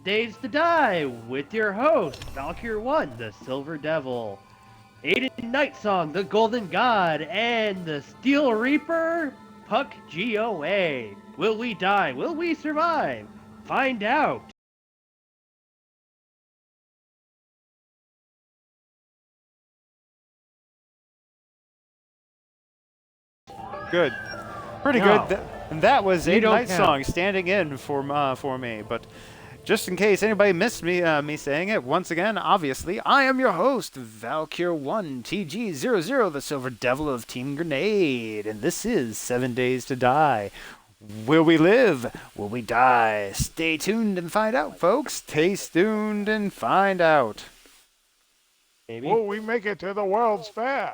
Days to Die with your host, Valkyr 1, the Silver Devil, Aiden Nightsong, the Golden God, and the Steel Reaper, Puck GOA. Will we die? Will we survive? Find out. Good. Pretty No, good. And that was you Aiden don't Nightsong count. standing in for me. But just in case anybody missed me saying it, once again, obviously, I am your host, Valkyr1 TG00, the Silver Devil of Team Grenade. And this is 7 Days to Die. Will we live? Will we die? Stay tuned and find out, folks. Stay tuned and find out. Maybe. Will we make it to the World's Fair?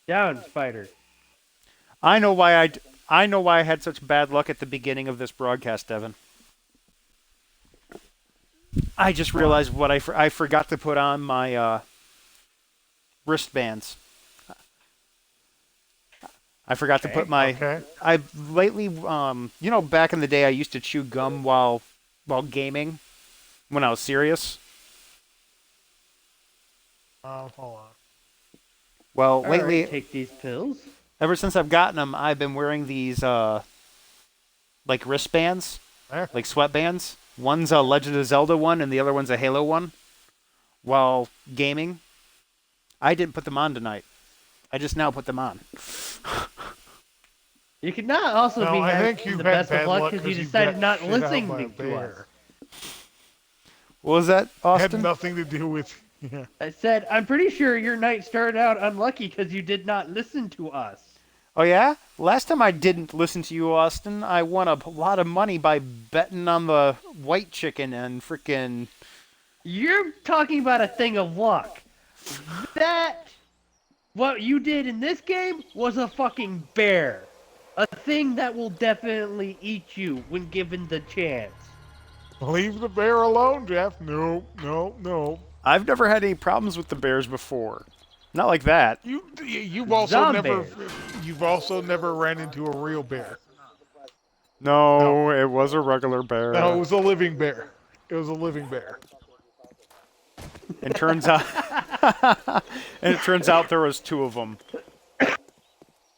Down, Spider. I know why I had such bad luck at the beginning of this broadcast, Devin. I just realized what I forgot to put on my wristbands. I forgot to put my. Okay. I've lately, back in the day, I used to chew gum while gaming, when I was serious. Hold on. Well, All lately, right, take these pills. ever since I've gotten them, I've been wearing these like wristbands, There. like sweatbands. One's a Legend of Zelda one, and the other one's a Halo one. While gaming, I didn't put them on tonight. I just now put them on. You could not also No, be I having think you've the had best bad of luck luck because you 'cause you decided got not shit out by a listening to us. bear. What was that, It had Austin? nothing to do with. Yeah. I said, I'm pretty sure your night started out unlucky because you did not listen to us. Oh yeah? Last time I didn't listen to you, Austin, I won a lot of money by betting on the white chicken and frickin'. You're talking about a thing of luck. What you did in this game was a fucking bear. A thing that will definitely eat you when given the chance. Leave the bear alone, Jeff. No, no, no. I've never had any problems with the bears before. Not like that. You've also never Zombies. ran into a real bear. No, it was a regular bear. No, it was a living bear. It was a living bear. And turns out, and it turns out there was two of them.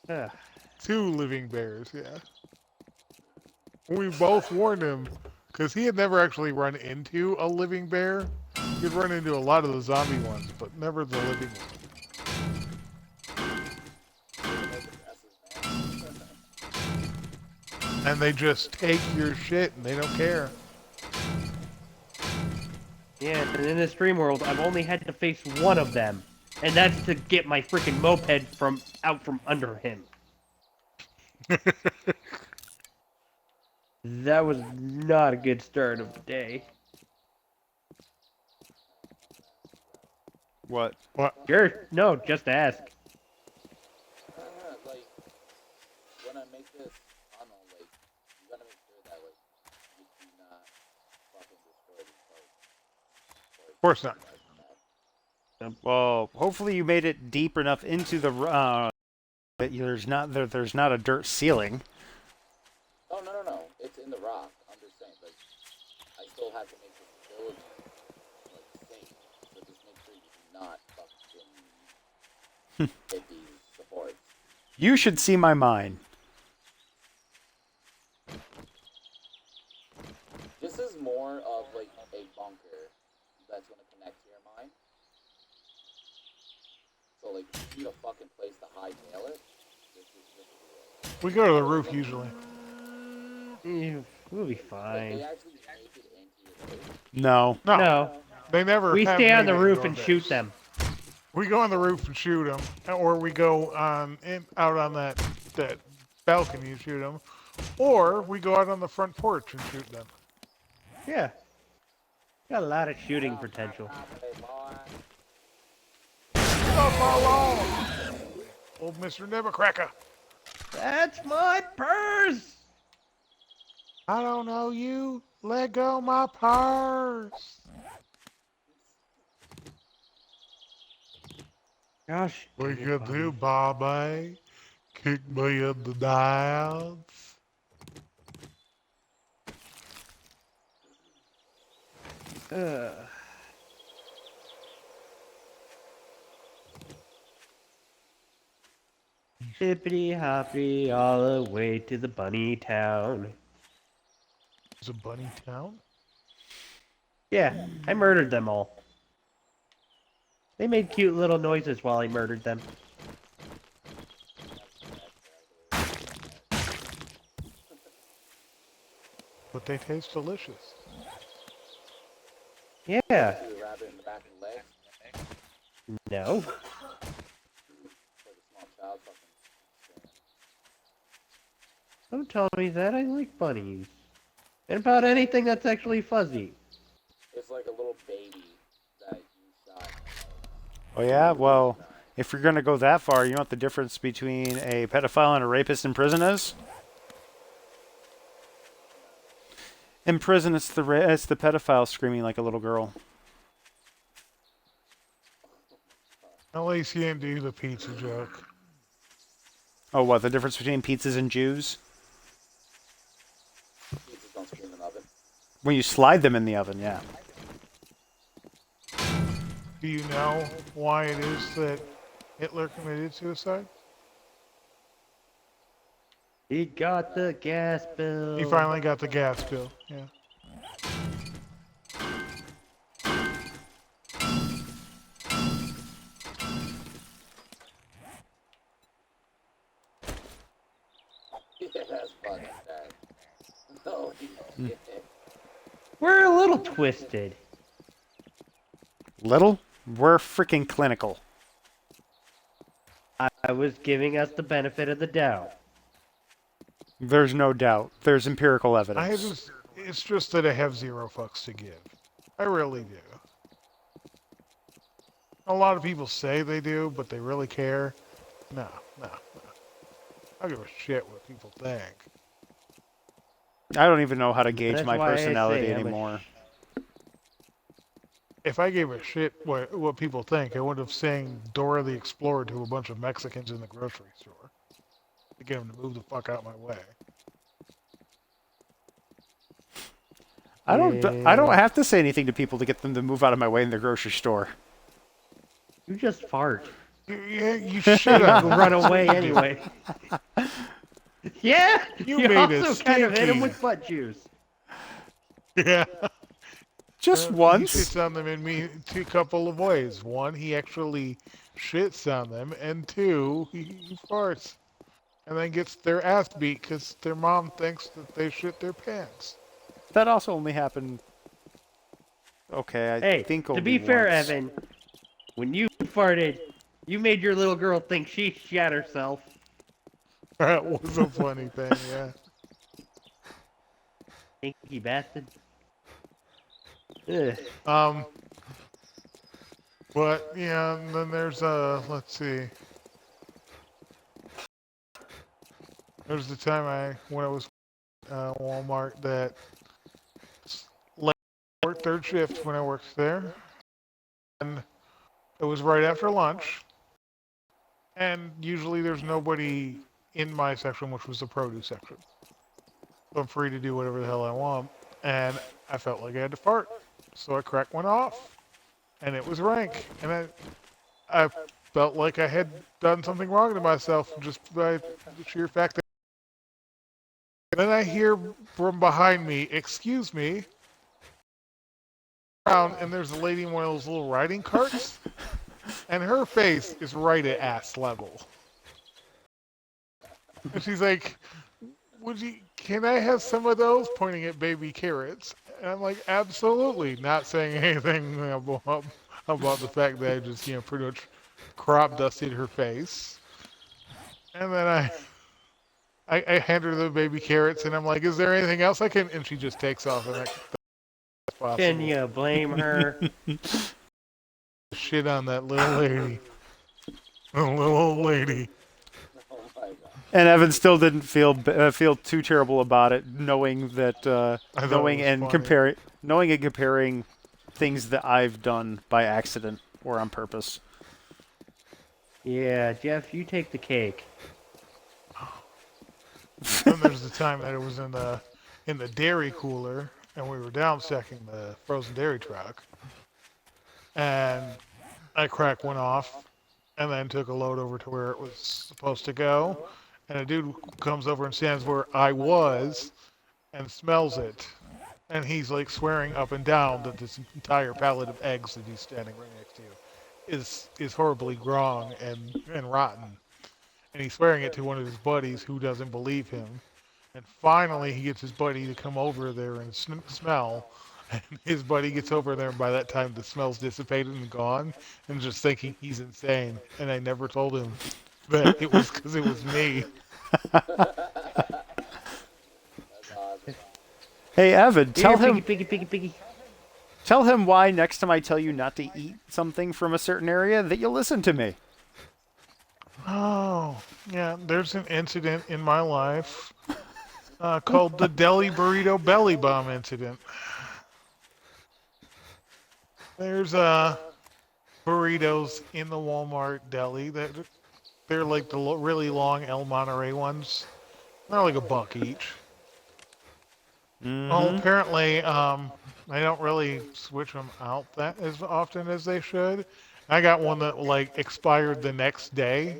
Ugh. 2 living bears, yeah. We both warned him, because he had never actually run into a living bear. He'd run into a lot of the zombie ones, but never the living ones. And they just take your shit, and they don't care. Yeah, and in this dream world, I've only had to face one of them. And that's to get my freaking moped out from under him. That was not a good start of the day. What? Sure, no, just ask. Like, when I make this tunnel, like, you gotta make sure that, like, you do not fucking destroy these parts. Of course not. Well, hopefully you made it deep enough into the that there's not a dirt ceiling. Oh, no. It's in the rock. I'm just saying, like, I still have to make this building, like, safe. So just make sure you do not fucking hit these supports. You should see my mine. This is more of, like, a bunker that's gonna connect to your mine. So, like, if you need a fucking place to hightail it, this is We go to the roof usually. We'll be Like, fine. they actually make it into your base. No. No, They never. we have stay on made the it roof into and our shoot base. them. We go on the roof and shoot them, or we go out on that balcony and shoot them, or we go out on the front porch and shoot them. Yeah. Got a lot of shooting potential. Up our lawn, old Mr. Nevercracker. That's my purse! I don't know you. Let go my purse. Gosh, What dang you it, gonna do, Bobby. Bobby? Kick me in the dance? Ugh. Hippity hoppity all the way to the bunny town. Is it Bunny Town? Yeah, I murdered them all. They made cute little noises while I murdered them. But they taste delicious. Yeah, Shoot a rabbit in the back of the legs. no. It's like a small child fucking screaming. Don't tell me that. I like bunnies. And about anything that's actually fuzzy. It's like a little baby that you shot in the Oh yeah, well, legs. if you're gonna go that far, you know what the difference between a pedophile and a rapist in prison is? In prison, it's the pedophile screaming like a little girl. At least you didn't do the pizza joke. Oh, what? The difference between pizzas and Jews? Pizzas don't scream in the oven. When you slide them in the oven, yeah. Do you know why it is that Hitler committed suicide? He got the gas bill. He finally got the gas bill. Yeah. Yeah, that's fucking bad. Oh, yeah. We're a little twisted. Little? We're freaking clinical. I was giving us the benefit of the doubt. There's no doubt. There's empirical evidence. It's just that I have zero fucks to give. I really do. A lot of people say they do, but they really care. No. I don't give a shit what people think. I don't even know how to gauge That's my why I personality say I'm a anymore. If I gave a shit what people think, I would have sang Dora the Explorer to a bunch of Mexicans in the grocery store to get them to move the fuck out of my way. I don't have to say anything to people to get them to move out of my way in the grocery store. You just fart. You should You have run away anyway. Yeah, You you made it also kind of hit him stinky. with butt juice. Yeah. Just He once. shits on them in two couple of ways. One, he actually shits on them, and two, he farts, and then gets their ass beat because their mom thinks that they shit their pants. That also only happened. Okay, I Hey, think to only be fair, once. Evan, when you farted, you made your little girl think she shat herself. That was a funny thing, yeah. Stinky bastard. Ugh. But yeah, and then there's let's see. There's the time when I was Walmart that worked third shift when I worked there, and it was right after lunch, and usually there's nobody in my section, which was the produce section. So I'm free to do whatever the hell I want, and I felt like I had to fart, so I cracked one off, and it was rank, and I felt like I had done something wrong to myself just by the sheer fact that. Then I hear from behind me, "Excuse me," around, and there's a lady in one of those little riding carts, and her face is right at ass level. And she's like, can I have some of those? Pointing at baby carrots. And I'm like, absolutely. Not saying anything about the fact that I just, pretty much crop dusted her face. And then I hand her the baby carrots, and I'm like, is there anything else I can? And she just takes off, and that's possible. Can you blame her? Shit on that little lady. The little old lady. Oh my god. And Evan still didn't feel too terrible about it, knowing that knowing and comparing things that I've done by accident or on purpose. Yeah, Jeff, you take the cake. Then there's the time that it was in the dairy cooler, and we were down stacking the frozen dairy truck, and I cracked one off, and then took a load over to where it was supposed to go, and a dude comes over and stands where I was, and smells it, and he's like swearing up and down that this entire pallet of eggs that he's standing right next to is horribly wrong and rotten, and he's swearing it to one of his buddies who doesn't believe him. And finally, he gets his buddy to come over there and smell. And his buddy gets over there, and by that time, the smell's dissipated and gone. And just thinking he's insane. And I never told him that it was because it was me. That's awesome. Hey, Evan, tell Here, him piggy. tell him why next time I tell you not to eat something from a certain area that you'll listen to me. Oh, yeah. There's an incident in my life called the Deli Burrito Belly Bomb incident. There's burritos in the Walmart deli that they're like the really long El Monterey ones. They're like $1 each. Well, apparently, I don't really switch them out that as often as they should. I got one that like expired the next day,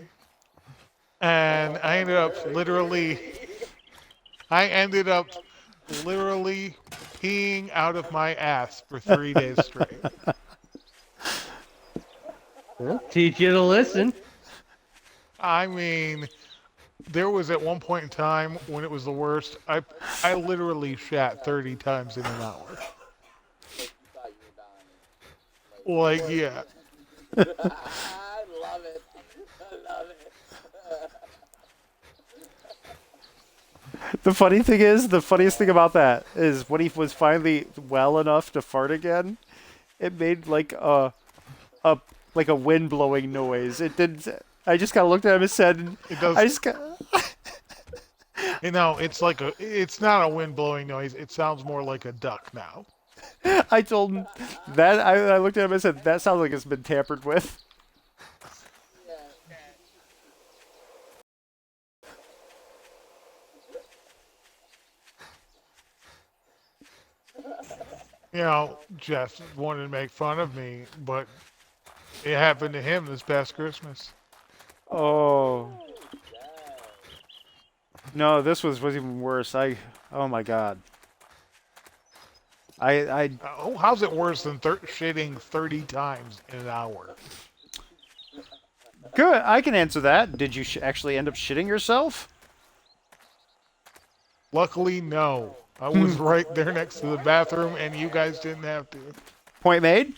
and I ended up literally peeing out of my ass for 3 days straight. Well, teach you to listen. I mean, there was at one point in time when it was the worst. I literally shat 30 times in an hour. Like, you thought you were dying. Like, yeah. I love it. I love it. The funniest thing about that is when he was finally well enough to fart again, it made like a wind blowing noise. It didn't. I just kind of looked at him and said, It does. "I just got." You know, it's not a wind blowing noise. It sounds more like a duck now. I told him that. I looked at him and said, "That sounds like it's been tampered with." You know, Jeff wanted to make fun of me, but it happened to him this past Christmas. Oh no, this was even worse. Oh my god. I How's it worse than shitting 30 times in an hour? good. I can answer that. Did you actually end up shitting yourself? Luckily, no. I was right there next to the bathroom, and you guys didn't have to. Point made.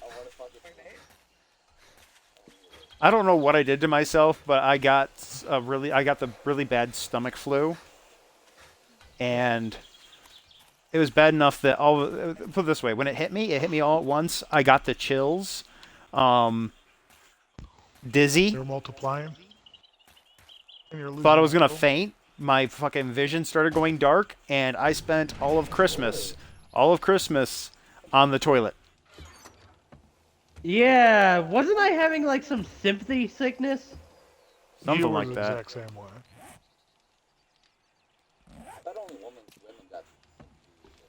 I don't know what I did to myself, but I got the really bad stomach flu, and it was bad enough that put it this way, when it hit me all at once. I got the chills, dizzy, They're multiplying. And you're losing thought I was gonna control. faint. My fucking vision started going dark, and I spent all of Christmas on the toilet. Yeah, wasn't I having like some sympathy sickness? Something You were like the that. exact same way. I thought only women got.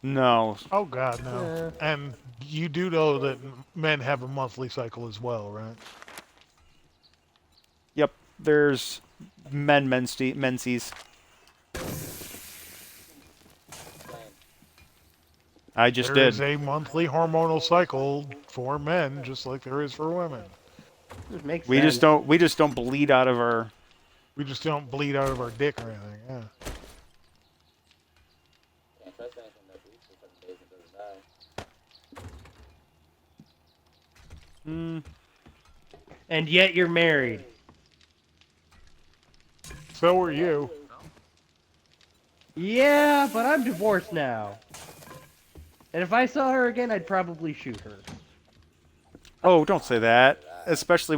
No. Oh God, no. And you do know that men have a monthly cycle as well, right? Yep. There's menses. I just There did. is a monthly hormonal cycle for men, just like there is for women. It makes We sense. just don't bleed out of our. We just don't bleed out of our dick or anything. Yeah. Can't trust anything that bleeds for 7 days and doesn't die. And yet you're married. So are you. Yeah, but I'm divorced now. And if I saw her again, I'd probably shoot her. Oh, don't say that. Especially